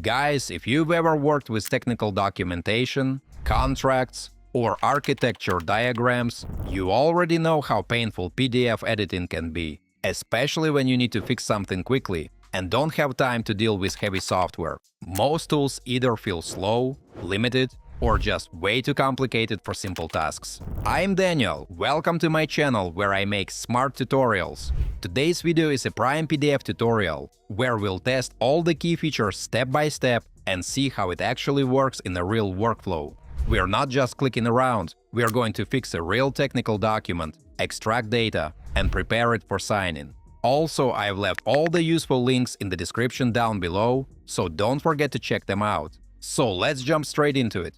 Guys, if you've ever worked with technical documentation, contracts, or architecture diagrams, you already know how painful PDF editing can be, especially when you need to fix something quickly and don't have time to deal with heavy software. Most tools either feel slow, limited, or just way too complicated for simple tasks. I'm Daniel, welcome to my channel where I make smart tutorials. Today's video is a PrimePDF tutorial, where we'll test all the key features step by step and see how it actually works in a real workflow. We're not just clicking around, we're going to fix a real technical document, extract data, and prepare it for signing. Also, I've left all the useful links in the description down below, so don't forget to check them out. So let's jump straight into it.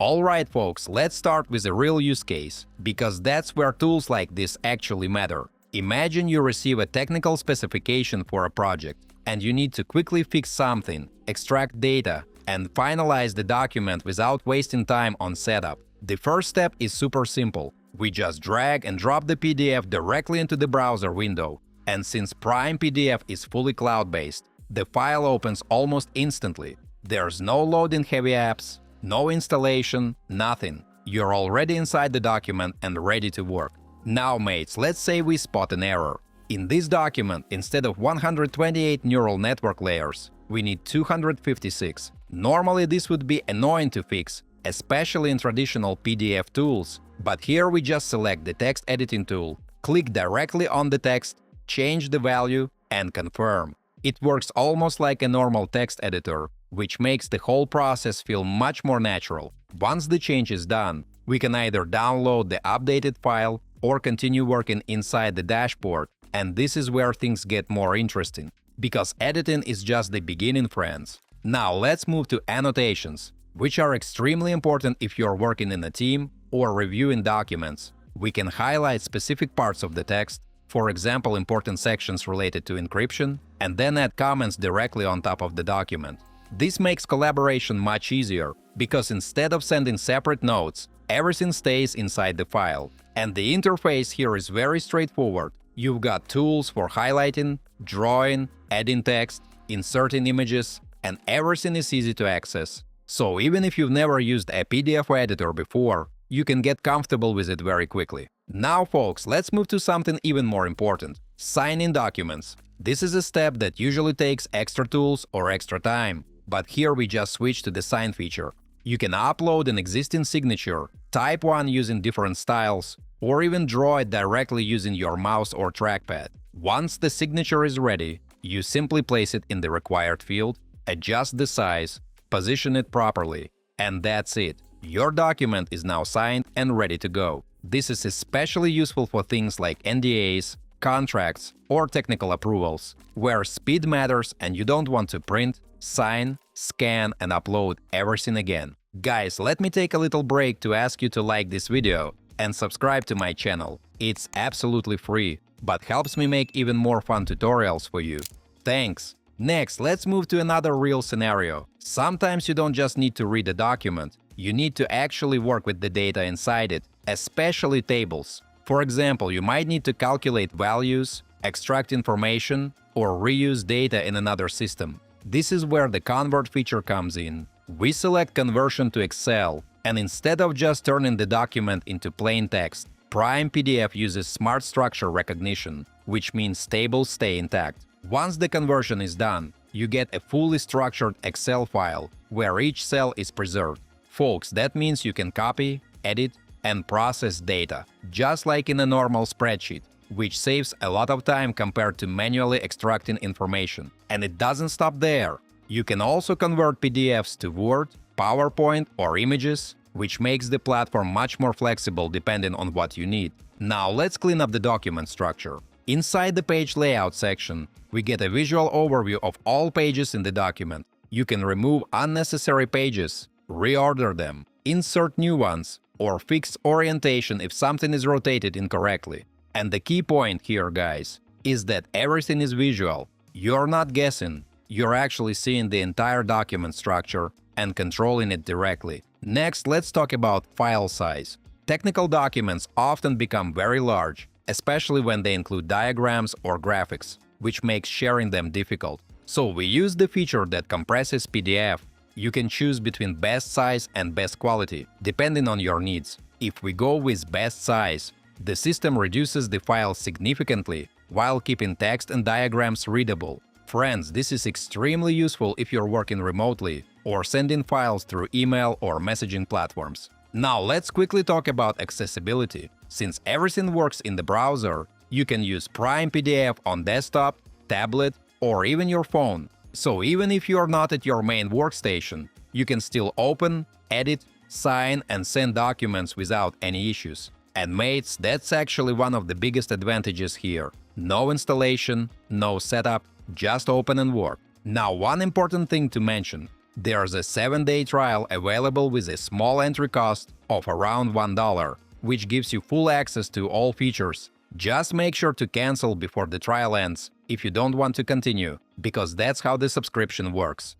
Alright folks, let's start with a real use case, because that's where tools like this actually matter. Imagine you receive a technical specification for a project, and you need to quickly fix something, extract data, and finalize the document without wasting time on setup. The first step is super simple. We just drag and drop the PDF directly into the browser window, and since PrimePDF is fully cloud-based, the file opens almost instantly. There's no loading heavy apps, no installation, nothing. You're already inside the document and ready to work. Now mates, let's say we spot an error. In this document, instead of 128 neural network layers, we need 256. Normally this would be annoying to fix, especially in traditional PDF tools, but here we just select the text editing tool, click directly on the text, change the value, and confirm. It works almost like a normal text editor, which makes the whole process feel much more natural. Once the change is done, we can either download the updated file or continue working inside the dashboard, and this is where things get more interesting, because editing is just the beginning, friends. Now let's move to annotations, which are extremely important if you're working in a team or reviewing documents. We can highlight specific parts of the text, for example important sections related to encryption, and then add comments directly on top of the document. This makes collaboration much easier, because instead of sending separate notes, everything stays inside the file. And the interface here is very straightforward. You've got tools for highlighting, drawing, adding text, inserting images, and everything is easy to access. So even if you've never used a PDF editor before, you can get comfortable with it very quickly. Now folks, let's move to something even more important: signing documents. This is a step that usually takes extra tools or extra time, but here we just switch to the sign feature. You can upload an existing signature, type one using different styles, or even draw it directly using your mouse or trackpad. Once the signature is ready, you simply place it in the required field, adjust the size, position it properly, and that's it. Your document is now signed and ready to go. This is especially useful for things like NDAs, contracts, or technical approvals, where speed matters and you don't want to print, sign, scan, and upload everything again. Guys, let me take a little break to ask you to like this video and subscribe to my channel. It's absolutely free, but helps me make even more fun tutorials for you. Thanks! Next, let's move to another real scenario. Sometimes you don't just need to read a document, you need to actually work with the data inside it, especially tables. For example, you might need to calculate values, extract information, or reuse data in another system. This is where the convert feature comes in. We select conversion to Excel, and instead of just turning the document into plain text, PrimePDF uses smart structure recognition, which means tables stay intact. Once the conversion is done, you get a fully structured Excel file where each cell is preserved. Folks, that means you can copy, edit, and process data, just like in a normal spreadsheet, which saves a lot of time compared to manually extracting information. And it doesn't stop there. You can also convert PDFs to Word, PowerPoint, or images, which makes the platform much more flexible depending on what you need. Now let's clean up the document structure. Inside the page layout section, we get a visual overview of all pages in the document. You can remove unnecessary pages, reorder them, insert new ones, or fix orientation if something is rotated incorrectly. And the key point here, guys, is that everything is visual. You're not guessing, you're actually seeing the entire document structure and controlling it directly. Next, let's talk about file size. Technical documents often become very large, especially when they include diagrams or graphics, which makes sharing them difficult. So we use the feature that compresses PDF. You can choose between best size and best quality, depending on your needs. If we go with best size, the system reduces the file significantly while keeping text and diagrams readable. Friends, this is extremely useful if you're working remotely or sending files through email or messaging platforms. Now let's quickly talk about accessibility. Since everything works in the browser, you can use PrimePDF on desktop, tablet, or even your phone. So even if you're not at your main workstation, you can still open, edit, sign, and send documents without any issues. And mates, that's actually one of the biggest advantages here. No installation, no setup, just open and work. Now, one important thing to mention. There's a 7-day trial available with a small entry cost of around $1, which gives you full access to all features. Just make sure to cancel before the trial ends if you don't want to continue, because that's how the subscription works.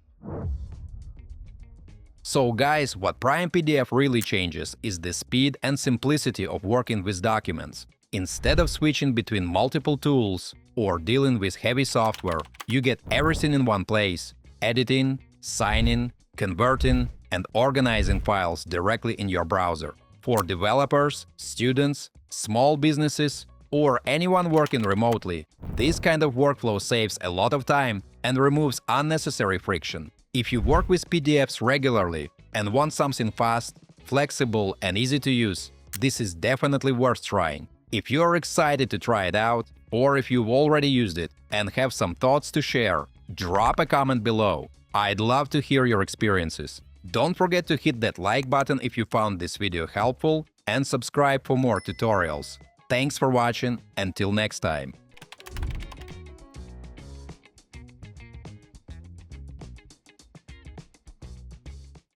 So guys, what PrimePDF really changes is the speed and simplicity of working with documents. Instead of switching between multiple tools or dealing with heavy software, you get everything in one place: editing, signing, converting, and organizing files directly in your browser. For developers, students, small businesses, or anyone working remotely, this kind of workflow saves a lot of time and removes unnecessary friction. If you work with PDFs regularly and want something fast, flexible, and easy to use, this is definitely worth trying. If you are excited to try it out, or if you've already used it and have some thoughts to share, drop a comment below. I'd love to hear your experiences. Don't forget to hit that like button if you found this video helpful, and subscribe for more tutorials. Thanks for watching, until next time.